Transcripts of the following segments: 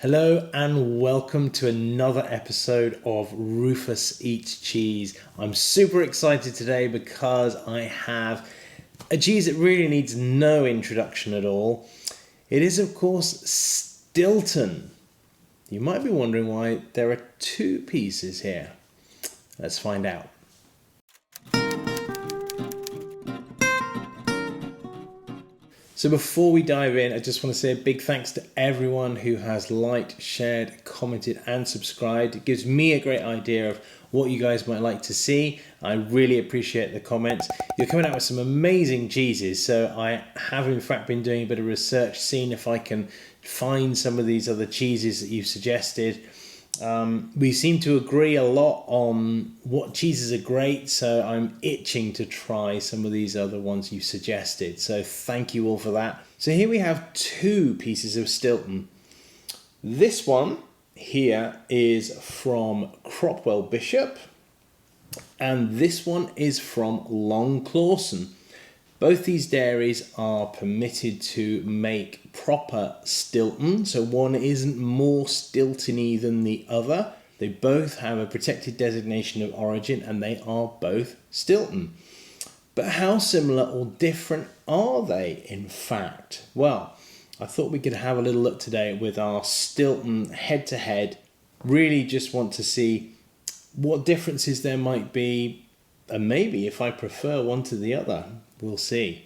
Hello and welcome to another episode of Rufus Eats Cheese. I'm super excited today because I have a cheese that really needs no introduction at all. It is, of course, Stilton. You might be wondering why there are two pieces here. Let's find out. So before we dive in, I just want to say a big thanks to everyone who has liked, shared, commented and subscribed. It gives me a great idea of what you guys might like to see. I really appreciate the comments. You're coming out with some amazing cheeses, so I have in fact been doing a bit of research, seeing if I can find some of these other cheeses that you've suggested. We seem to agree a lot on what cheeses are great, so I'm itching to try some of these other ones you suggested. So thank you all for that. So here we have two pieces of Stilton. This one here is from Cropwell Bishop, and this one is from Long Clawson. Both these dairies are permitted to make proper Stilton, so one isn't more Stilton-y than the other. They both have a protected designation of origin and they are both Stilton. But how similar or different are they in fact? Well, I thought we could have a little look today with our Stilton head-to-head. Really just want to see what differences there might be, and maybe if I prefer one to the other. We'll see.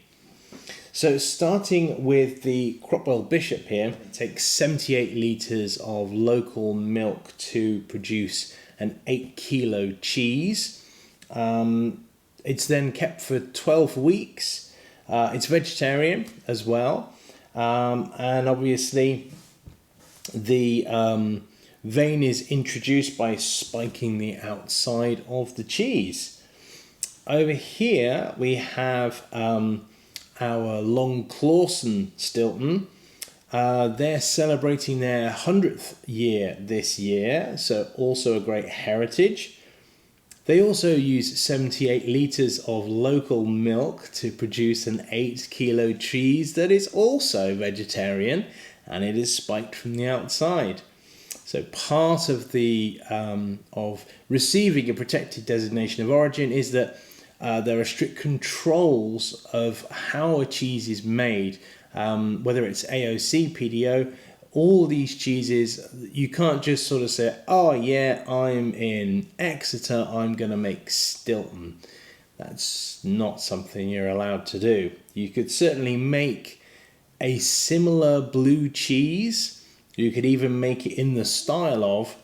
So starting with the Cropwell Bishop here, it takes 78 litres of local milk to produce an 8 kilo cheese. It's then kept for 12 weeks. It's vegetarian as well. And obviously the vein is introduced by spiking the outside of the cheese. Over here we have our Long Clawson Stilton. They're celebrating their 100th year this year, so also a great heritage. They also use 78 litres of local milk to produce an 8 kilo cheese that is also vegetarian, and it is spiked from the outside. So part of the of receiving a protected designation of origin is that there are strict controls of how a cheese is made, whether it's AOC, PDO, all these cheeses. You can't just sort of say, oh yeah, I'm in Exeter, I'm going to make Stilton. That's not something you're allowed to do. You could certainly make a similar blue cheese. You could even make it in the style of,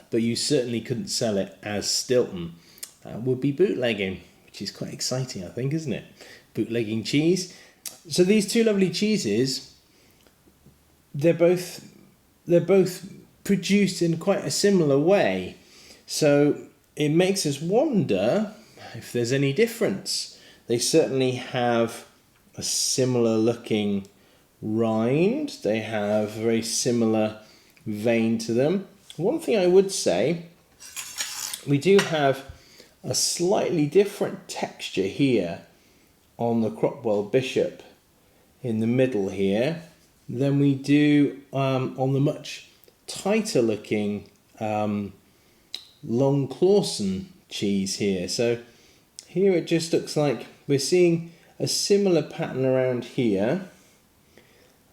but you certainly couldn't sell it as Stilton. Would be bootlegging, which is quite exciting, I think, isn't it? Bootlegging cheese. So these two lovely cheeses, they're both produced in quite a similar way. So it makes us wonder if there's any difference. They certainly have a similar looking rind. They have a very similar vein to them. One thing I would say, we do have a slightly different texture here on the Cropwell Bishop in the middle here than we do on the much tighter looking Long Clawson cheese here. So here it just looks like we're seeing a similar pattern around here,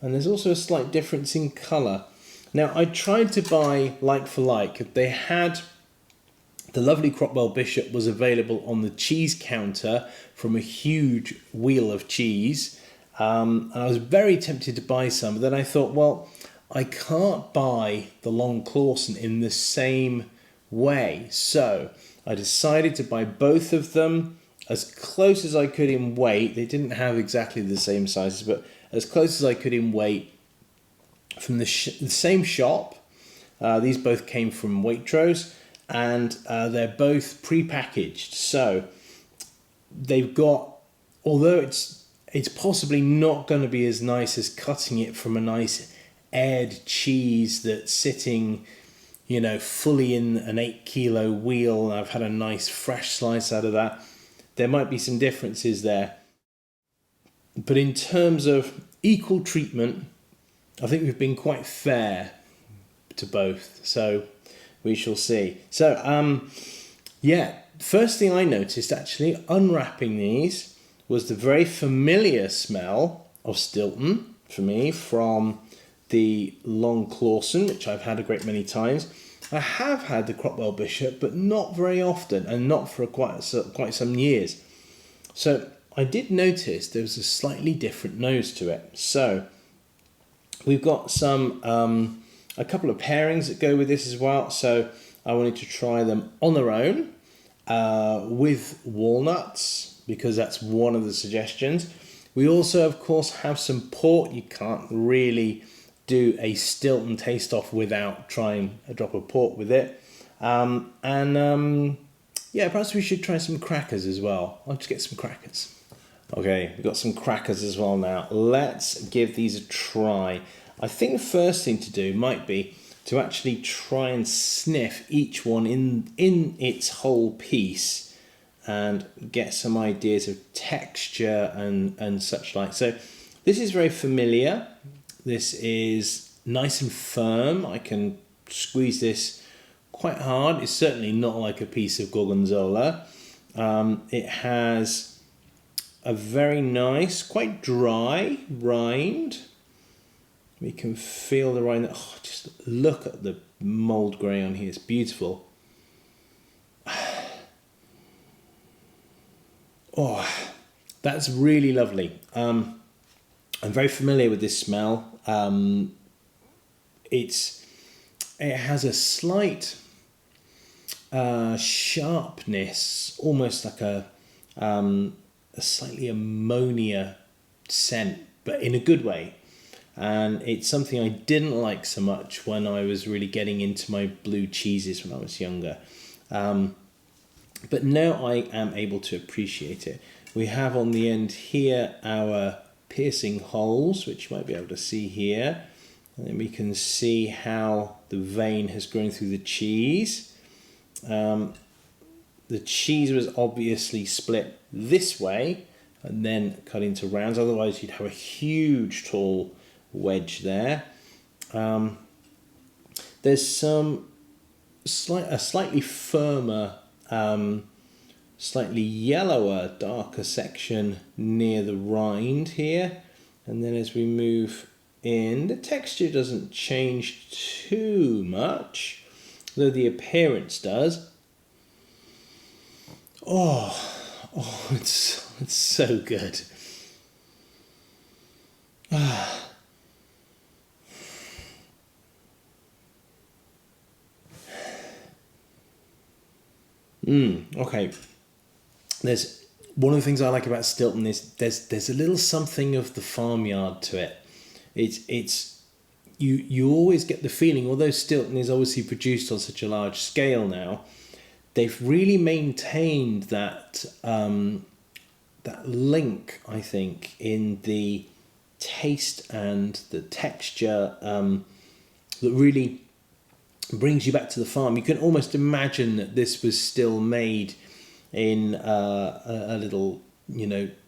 and there's also a slight difference in colour. Now I tried to buy like for like. They had the lovely Cropwell Bishop was available on the cheese counter from a huge wheel of cheese. And I was very tempted to buy some, but then I thought, well, I can't buy the Long Clawson in the same way. So I decided to buy both of them as close as I could in weight. They didn't have exactly the same sizes, but as close as I could in weight from the same shop. These both came from Waitrose. And they're both pre-packaged, so they've got, although it's possibly not going to be as nice as cutting it from a nice aired cheese that's sitting, you know, fully in an 8 kilo wheel, and I've had a nice fresh slice out of that. There might be some differences there, but in terms of equal treatment, I think we've been quite fair to both. So we shall see. So yeah, first thing I noticed actually unwrapping these was the very familiar smell of Stilton for me from the Long Clawson, which I've had a great many times. I have had the Cropwell Bishop, but not very often, and not for quite some years. So I did notice there was a slightly different nose to it. So we've got some a couple of pairings that go with this as well. So I wanted to try them on their own with walnuts, because that's one of the suggestions. We also, of course, have some port. You can't really do a Stilton taste off without trying a drop of port with it. Yeah, perhaps we should try some crackers as well. I'll just get some crackers. Okay, we've got some crackers as well now. Let's give these a try. I think the first thing to do might be to actually try and sniff each one in its whole piece and get some ideas of texture and such like. So this is very familiar. This is nice and firm. I can squeeze this quite hard. It's certainly not like a piece of gorgonzola. It has a very nice, quite dry rind. We can feel the rind. Oh, just look at the mould grey on here. It's beautiful. Oh, that's really lovely. I'm very familiar with this smell. It has a slight sharpness, almost like a slightly ammonia scent, but in a good way. And it's something I didn't like so much when I was really getting into my blue cheeses when I was younger. But now I am able to appreciate it. We have on the end here our piercing holes, which you might be able to see here. And then we can see how the vein has grown through the cheese. The cheese was obviously split this way and then cut into rounds. Otherwise you'd have a huge tall wedge there. There's some slightly firmer, slightly yellower, darker section near the rind here. And then as we move in, the texture doesn't change too much, though the appearance does. Oh, it's so good. Okay. There's one of the things I like about Stilton is there's a little something of the farmyard to it. It's you always get the feeling, although Stilton is obviously produced on such a large scale now, they've really maintained that that link, I think, in the taste and the texture that really brings you back to the farm. You can almost imagine that this was still made in a little,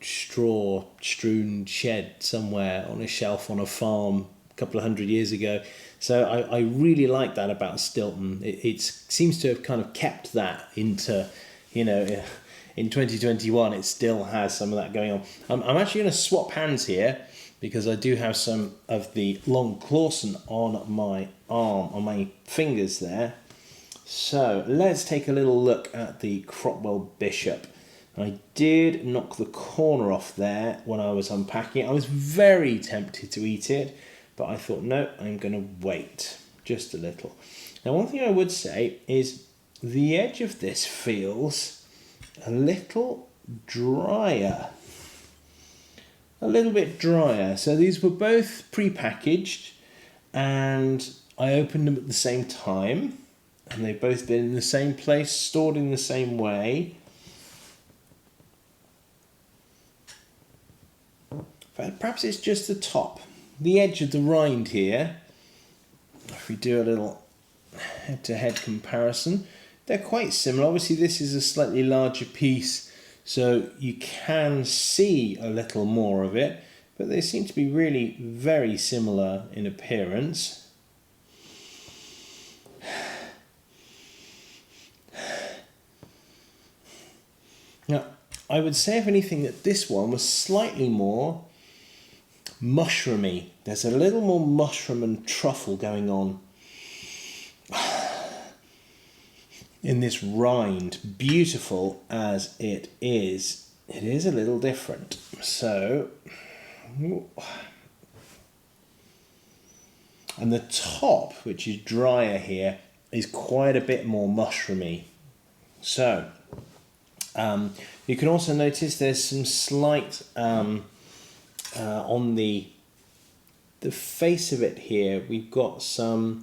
straw-strewn shed somewhere on a shelf on a farm a couple of 100 years ago. So I really like that about Stilton. It seems to have kind of kept that into, in 2021, it still has some of that going on. I'm actually going to swap hands here because I do have some of the Long Clawson on my arm, on my fingers there. So let's take a little look at the Cropwell Bishop. I did knock the corner off there when I was unpacking it. I was very tempted to eat it, but I thought, no, I'm going to wait just a little. Now, one thing I would say is the edge of this feels a little drier. A little bit drier. So these were both pre-packaged and I opened them at the same time. And they've both been in the same place, stored in the same way. But perhaps it's just the top, the edge of the rind here. If we do a little head-to-head comparison, they're quite similar. Obviously this is a slightly larger piece, so you can see a little more of it, but they seem to be really very similar in appearance. I would say, if anything, that this one was slightly more mushroomy. There's a little more mushroom and truffle going on in this rind. Beautiful as it is a little different. So, and the top, which is drier here, is quite a bit more mushroomy. So, you can also notice there's some slight, on the face of it here, we've got a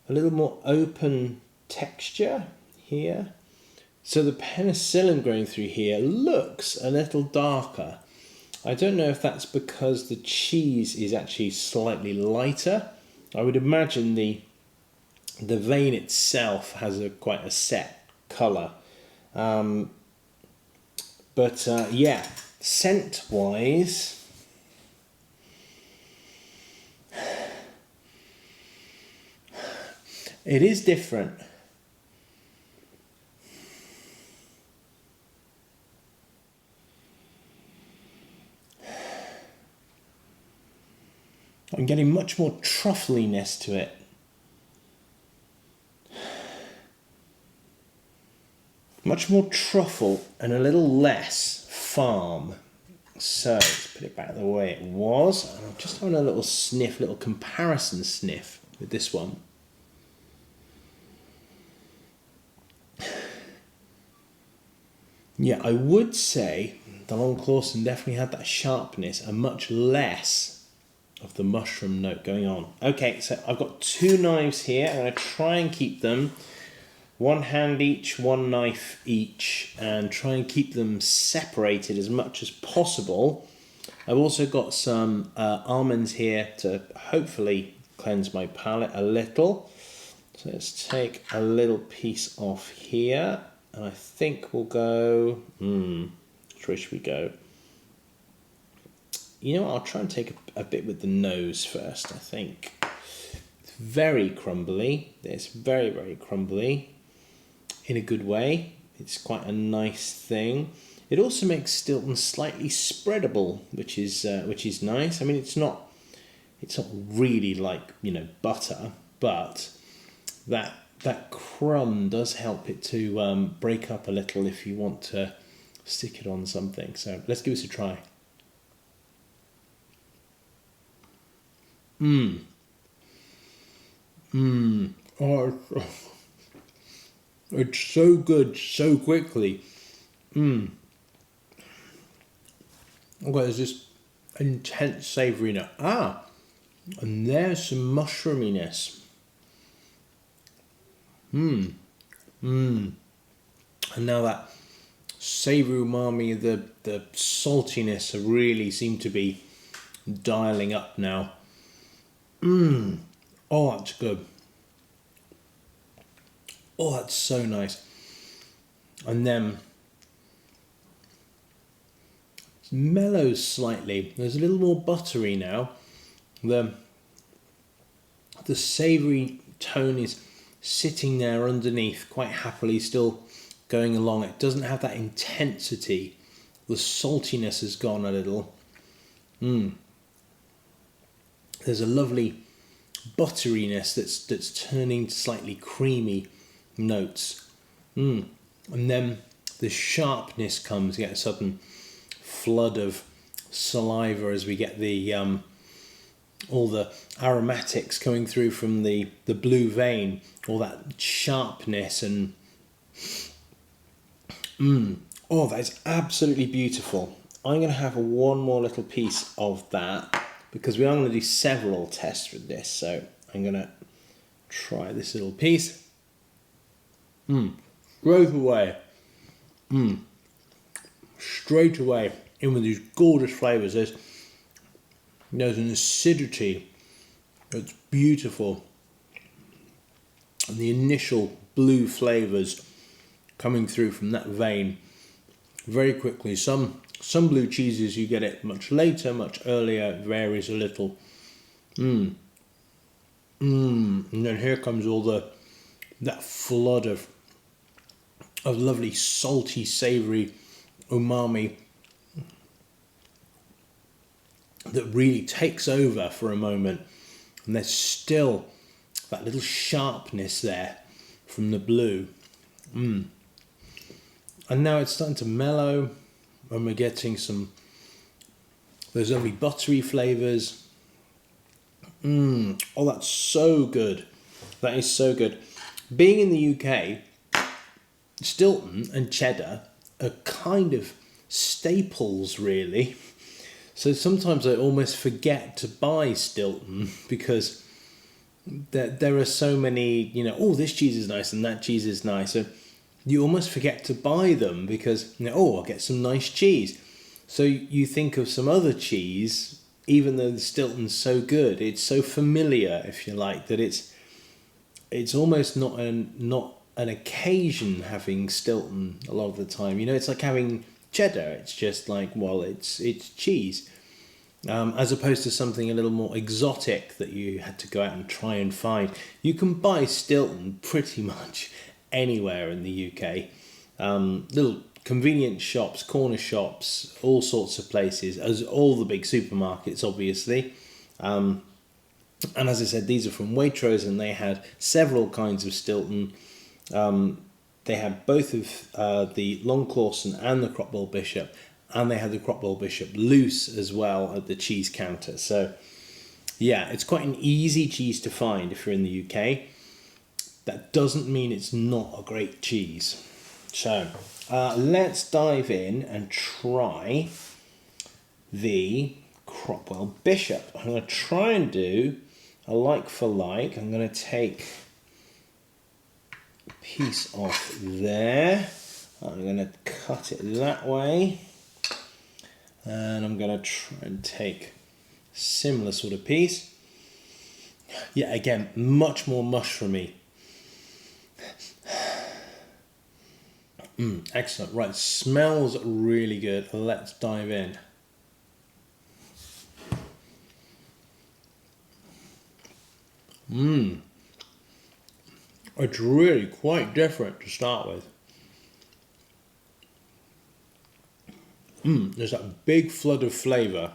little more open texture here. So the penicillin growing through here looks a little darker. I don't know if that's because the cheese is actually slightly lighter. I would imagine the vein itself has quite a set colour. But yeah, scent-wise, it is different. I'm getting much more truffliness to it. Much more truffle and a little less farm. So let's put it back the way it was. And I'm just having a little sniff, little comparison sniff with this one. Yeah, I would say the Long Clawson definitely had that sharpness and much less of the mushroom note going on. Okay, so I've got 2 knives here. I'm going to try and keep them 1 hand each, 1 knife each, and try and keep them separated as much as possible. I've also got some almonds here to hopefully cleanse my palate a little. So let's take a little piece off here, and I think we'll go, where should we go? You know what, I'll try and take a bit with the nose first, I think. It's very crumbly. It's very, very crumbly in a good way. It's quite a nice thing. It also makes Stilton slightly spreadable, which is nice. I mean, it's not really like, you know, butter, but that crumb does help it to break up a little if you want to stick it on something. So let's give this a try. Oh, it's so good so quickly. Okay, there's this intense savoury note. And there's some mushroominess. And now that savoury umami, the saltiness really seem to be dialing up now. Oh, that's good. Oh, that's so nice. And then it mellows slightly. There's a little more buttery now. The savoury tone is sitting there underneath quite happily, still going along. It doesn't have that intensity. The saltiness has gone a little. There's a lovely butteriness that's turning slightly creamy notes. And then the sharpness comes. You get a sudden flood of saliva as we get the all the aromatics coming through from the blue vein, all that sharpness and oh, that's absolutely beautiful. I'm going to have one more little piece of that because we are going to do several tests with this. So I'm going to try this little piece. Straight away. Straight away in with these gorgeous flavours. There's an acidity that's beautiful. And the initial blue flavours coming through from that vein very quickly. Some blue cheeses you get it much later, much earlier, it varies a little. And then here comes all that flood of lovely salty, savoury umami that really takes over for a moment, and there's still that little sharpness there from the blue. And now it's starting to mellow, and we're getting those lovely buttery flavours. Oh, that's so good. That is so good. Being in the UK, Stilton and cheddar are kind of staples, really. So sometimes I almost forget to buy Stilton because there are so many, oh, this cheese is nice and that cheese is nice. So you almost forget to buy them because, oh, I'll get some nice cheese. So you think of some other cheese, even though the Stilton's so good, it's so familiar, if you like, that it's almost not an occasion having Stilton a lot of the time. It's like having cheddar. It's just like, well, it's cheese, as opposed to something a little more exotic that you had to go out and try and find. You can buy Stilton pretty much anywhere in the UK. Little convenience shops, corner shops, all sorts of places, as all the big supermarkets, obviously. And as I said, these are from Waitrose, and they had several kinds of Stilton. They had both of the Long Clawson and the Cropwell Bishop, and they had the Cropwell Bishop loose as well at the cheese counter. So yeah, it's quite an easy cheese to find if you're in the UK. That doesn't mean it's not a great cheese. So let's dive in and try the Cropwell Bishop. I'm going to try and do a like for like. I'm going to take a piece off there. I'm going to cut it that way. And I'm going to try and take a similar sort of piece. Yeah, again, much more mushroomy. Excellent. Right, smells really good. Let's dive in. It's really quite different to start with. There's that big flood of flavour.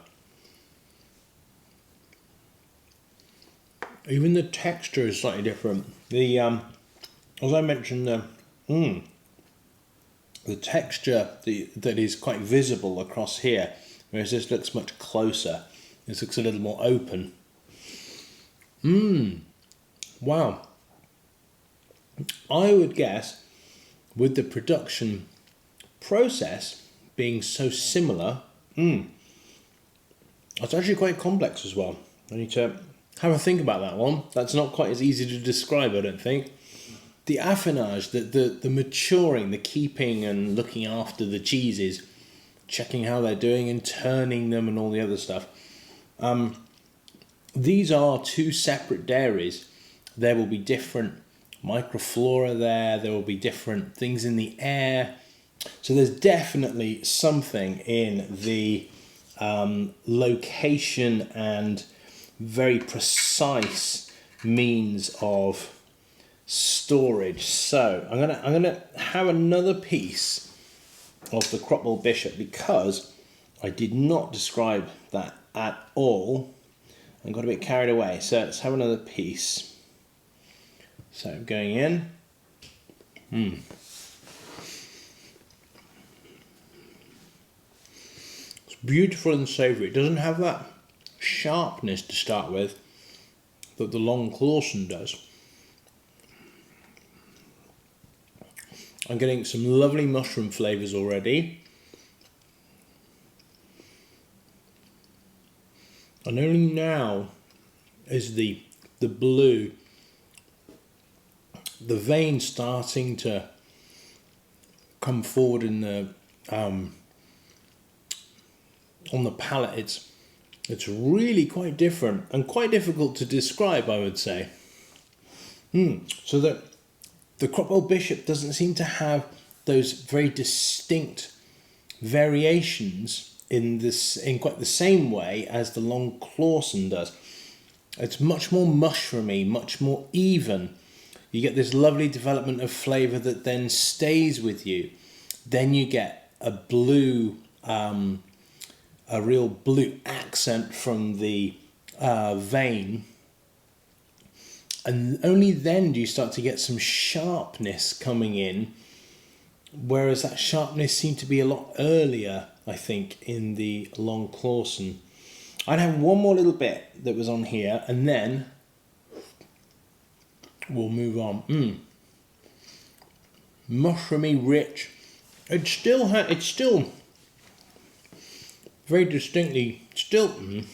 Even the texture is slightly different. As I mentioned, the texture that is quite visible across here, whereas this looks much closer. This looks a little more open. Wow. I would guess, with the production process being so similar, it's actually quite complex as well. I need to have a think about that one. That's not quite as easy to describe, I don't think. The affinage, the maturing, the keeping and looking after the cheeses, checking how they're doing and turning them and all the other stuff. These are two separate dairies. There will be different microflora there will be different things in the air. So there's definitely something in the location and very precise means of storage. So I'm gonna have another piece of the Cropwell Bishop because I did not describe that at all. I got a bit carried away. So let's have another piece. So going in. It's beautiful and savoury. It doesn't have that sharpness to start with that the Long Clawson does. I'm getting some lovely mushroom flavours already. And only now is the blue, the vein starting to come forward in the on the palate. It's really quite different and quite difficult to describe, I would say. So that the Cropwell Bishop doesn't seem to have those very distinct variations in quite the same way as the Long Clawson does. It's much more mushroomy, much more even. You get this lovely development of flavour that then stays with you. Then you get a blue, a real blue accent from the vein, and only then do you start to get some sharpness coming in, whereas that sharpness seemed to be a lot earlier, I think, in the Long Clawson. I'd have one more little bit that was on here, and then we'll move on. Mushroomy, rich. It's still very distinctly Stilton.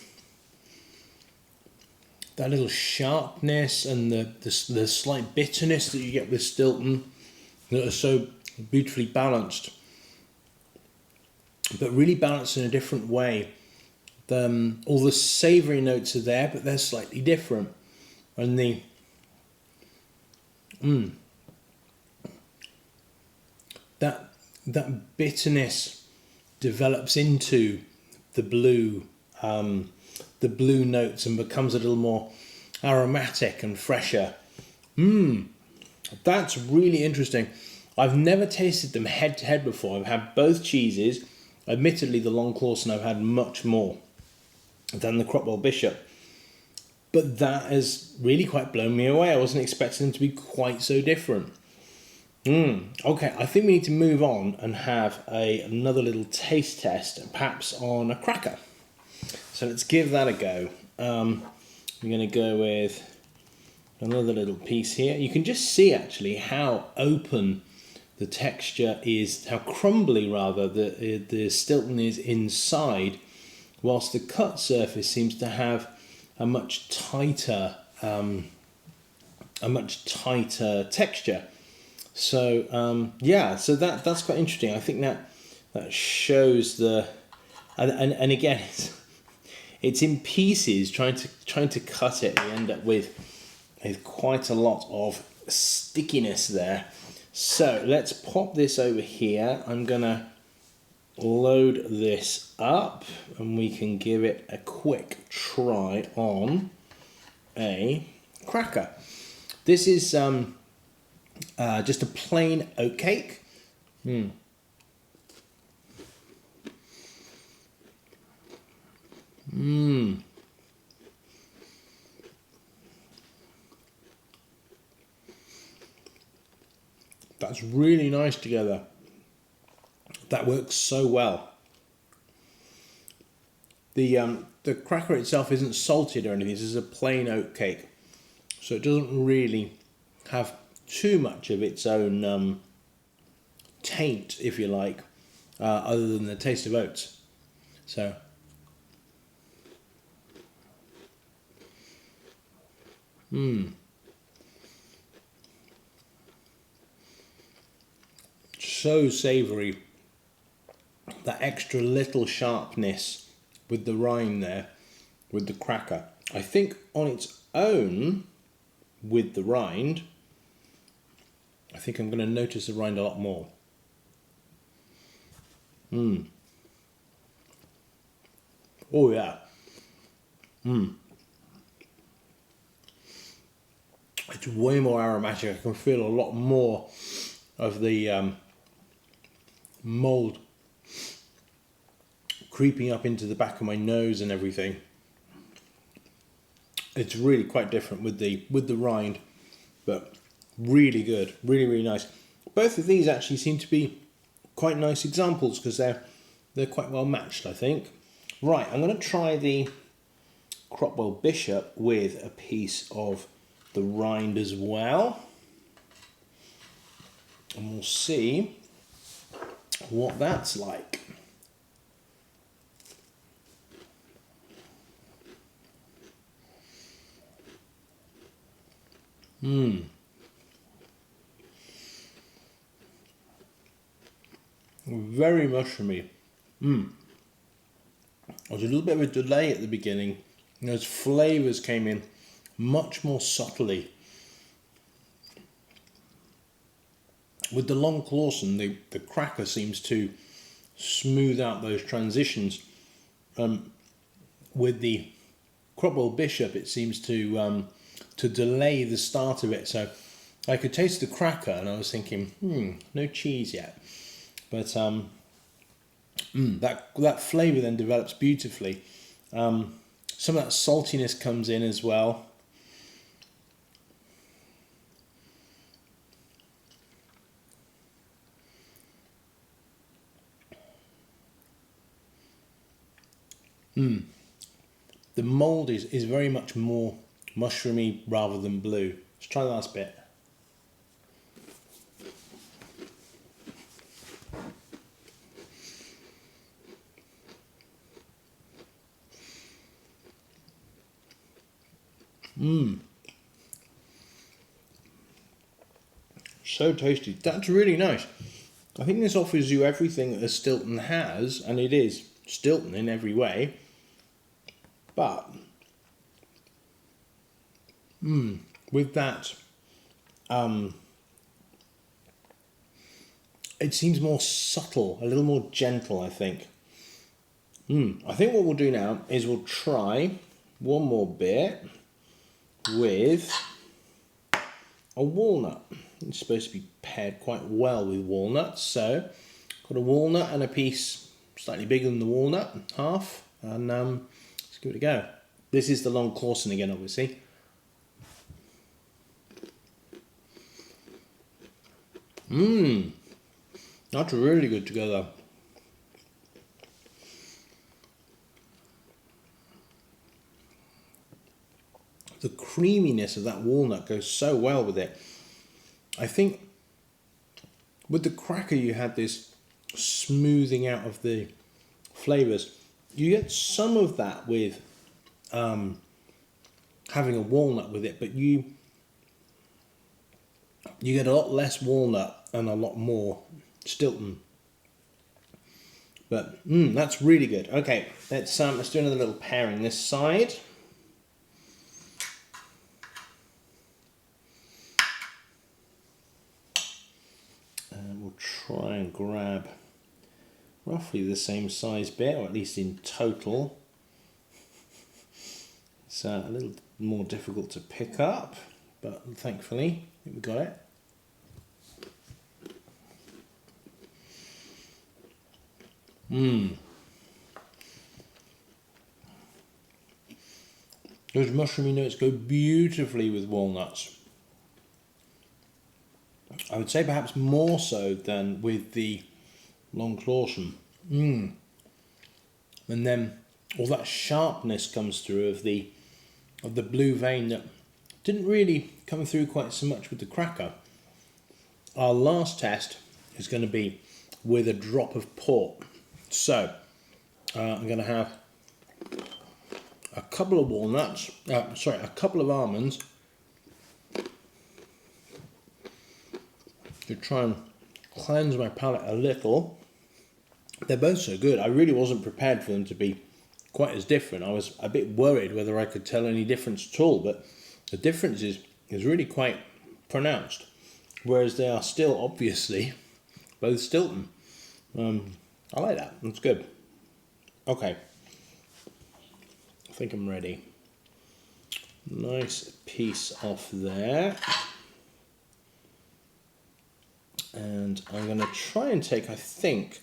That little sharpness and the slight bitterness that you get with Stilton that are so beautifully balanced, but really balanced in a different way. All the savoury notes are there, but they're slightly different. And the that bitterness develops into the blue notes and becomes a little more aromatic and fresher. That's really interesting. I've never tasted them head to head before. I've had both cheeses. Admittedly, the Long Clawson I've had much more than the Cropwell Bishop, but that has really quite blown me away. I wasn't expecting them to be quite so different. Okay, I think we need to move on and have another little taste test, perhaps on a cracker. So let's give that a go. I'm going to go with another little piece here. You can just see actually how open the texture is, how crumbly rather the Stilton is inside, whilst the cut surface seems to have a much tighter texture. So yeah, so that's quite interesting. I think that shows the and again it's in pieces. Trying to cut it, we end up with quite a lot of stickiness there. So let's pop this over here. I'm gonna load this up and we can give it a quick try on a cracker. This is just a plain oatcake. That's really nice together. That works so well. The cracker itself isn't salted or anything. This is a plain oatcake, so it doesn't really have too much of its own taint, if you like, other than the taste of oats. So so savoury. That extra little sharpness with the rind there, with the cracker. I think on its own, with the rind, I think I'm going to notice the rind a lot more. Oh yeah. It's way more aromatic. I can feel a lot more of the mould creeping up into the back of my nose and everything. It's really quite different with the rind, but really good, really nice. Both of these actually seem to be quite nice examples because they're quite well matched, I think. Right, I'm going to try the Cropwell Bishop with a piece of the rind as well, and we'll see what that's like. Very mushroomy. There's a little bit of a delay at the beginning. Those flavours came in much more subtly. With the Long Clawson, the cracker seems to smooth out those transitions. With the Cropwell Bishop, it seems to delay the start of it. So I could taste the cracker and I was thinking, no cheese yet. But That flavour then develops beautifully. Some of that saltiness comes in as well. The mould is very much more mushroomy rather than blue. Let's try the last bit. So tasty. That's really nice. I think this offers you everything that a Stilton has, and it is Stilton in every way. But with that, it seems more subtle, a little more gentle, I think. I think what we'll do now is we'll try one more bit with a walnut. It's supposed to be paired quite well with walnuts, so got a walnut and a piece slightly bigger than the walnut, half, and let's give it a go. This is the Long Clawson again, obviously. That's really good together. The creaminess of that walnut goes so well with it. I think with the cracker you had this smoothing out of the flavours. You get some of that with having a walnut with it, but you get a lot less walnut and a lot more Stilton. But that's really good. Okay, let's do another little pairing this side. And we'll try and grab roughly the same size bit, or at least in total. It's a little more difficult to pick up, but thankfully I think we got it. Those mushroomy notes go beautifully with walnuts. I would say perhaps more so than with the Long Clawson. And then all that sharpness comes through of the blue vein that didn't really come through quite so much with the cracker. Our last test is going to be with a drop of port. So I'm going to have a couple of walnuts, a couple of almonds, to try and cleanse my palate a little. They're both so good. I really wasn't prepared for them to be quite as different. I was a bit worried whether I could tell any difference at all, but the difference is really quite pronounced, whereas they are still obviously both Stilton. I like that. That's good. Okay, I think I'm ready. Nice piece off there. And I'm going to try and take, I think,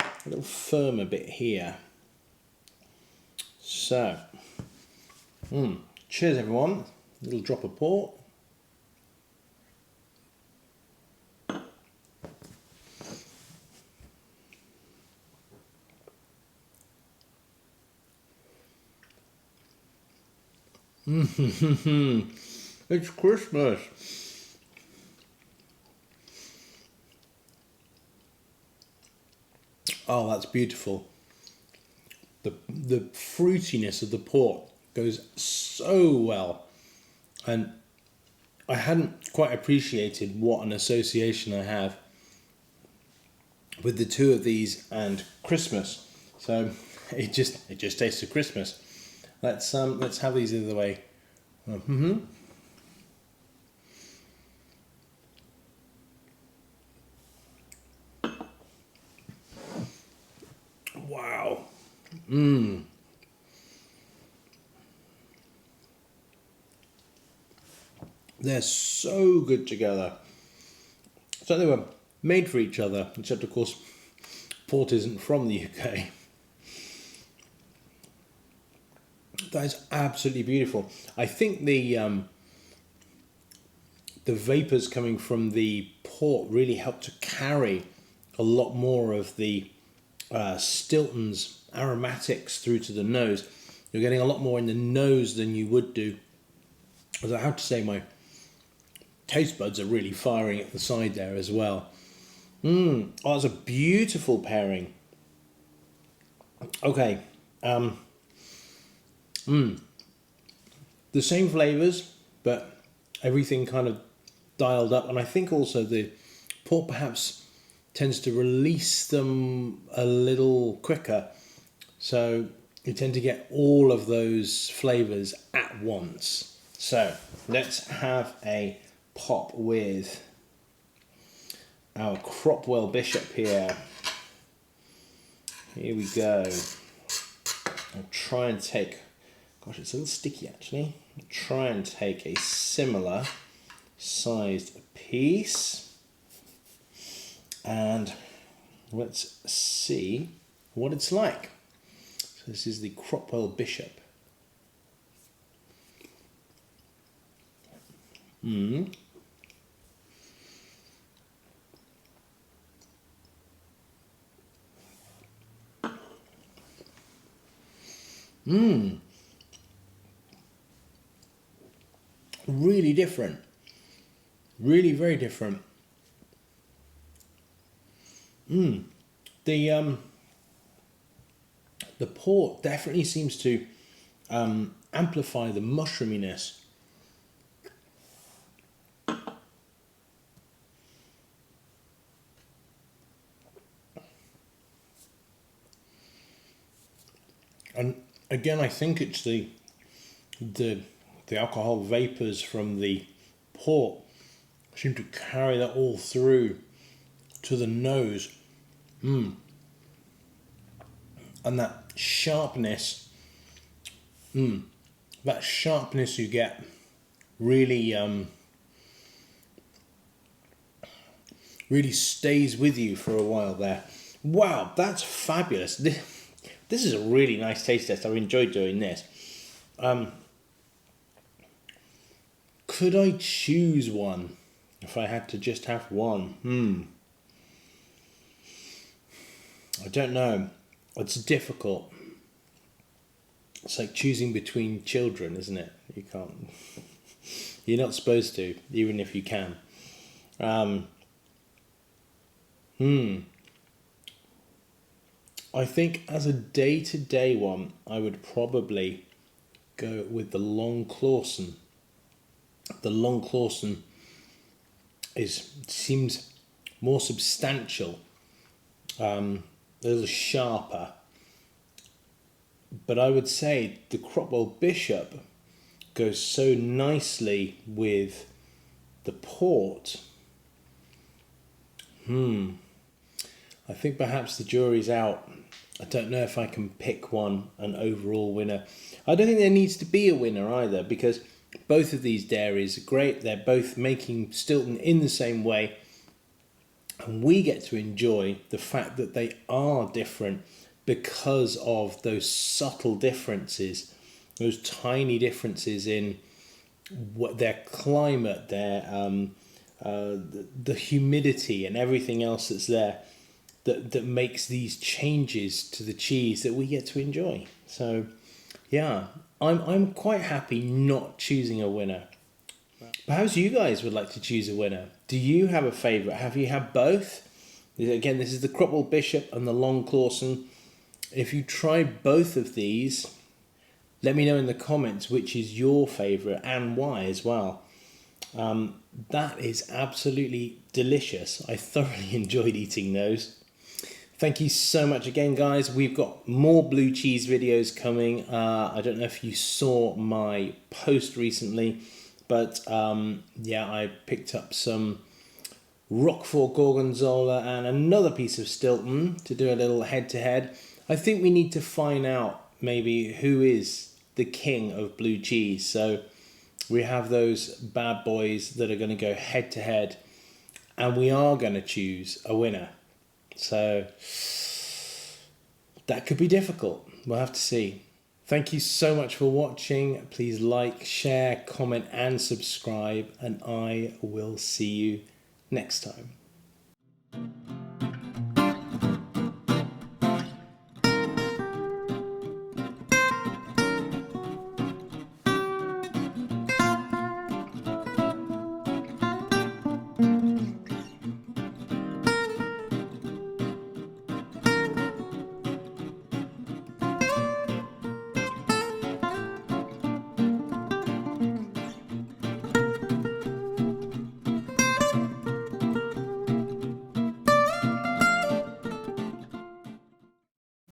a little firmer bit here. So, cheers everyone. A little drop of port. It's Christmas. Oh, that's beautiful. The fruitiness of the port goes so well, and I hadn't quite appreciated what an association I have with the two of these and Christmas. So it just tastes of Christmas. Let's have these the other way. Wow. They're so good together. It's like they were made for each other, except of course port isn't from the UK. That is absolutely beautiful. I think the vapours coming from the port really help to carry a lot more of the Stilton's aromatics through to the nose. You're getting a lot more in the nose than you would do. As I have to say, my taste buds are really firing at the side there as well. Oh, it's a beautiful pairing. Okay. The same flavours, but everything kind of dialed up. And I think also the port perhaps tends to release them a little quicker. So you tend to get all of those flavours at once. So let's have a pop with our Cropwell Bishop here. Here we go. I'll try and take, gosh, it's a little sticky actually. I'll try and take a similar sized piece and let's see what it's like. So this is the Cropwell Bishop. Really different. Really very different. The port definitely seems to amplify the mushroominess. And again, I think it's the alcohol vapours from the port seem to carry that all through to the nose. And that sharpness, you get really really stays with you for a while there. Wow, that's fabulous. This is a really nice taste test. I've enjoyed doing this. Could I choose one if I had to just have one? I don't know. It's difficult. It's like choosing between children, isn't it? You can't. You're not supposed to, even if you can. I think as a day-to-day one, I would probably go with the Long Clawson. The Long Clawson seems more substantial, a little sharper. But I would say the Cropwell Bishop goes so nicely with the port. I think perhaps the jury's out. I don't know if I can pick an overall winner. I don't think there needs to be a winner either, because both of these dairies are great. They're both making Stilton in the same way. And we get to enjoy the fact that they are different because of those subtle differences, those tiny differences in what their climate, the humidity and everything else that's there. That makes these changes to the cheese that we get to enjoy. So, yeah, I'm quite happy not choosing a winner. Perhaps you guys would like to choose a winner. Do you have a favourite? Have you had both? Again, this is the Cropwell Bishop and the Long Clawson. If you tried both of these, let me know in the comments which is your favourite and why as well. That is absolutely delicious. I thoroughly enjoyed eating those. Thank you so much again, guys. We've got more blue cheese videos coming. I don't know if you saw my post recently, but yeah, I picked up some Roquefort Gorgonzola and another piece of Stilton to do a little head-to-head. I think we need to find out maybe who is the king of blue cheese. So we have those bad boys that are going to go head-to-head, and we are going to choose a winner. So that could be difficult. We'll have to see. Thank you so much for watching. Please like, share, comment and subscribe, and I will see you next time.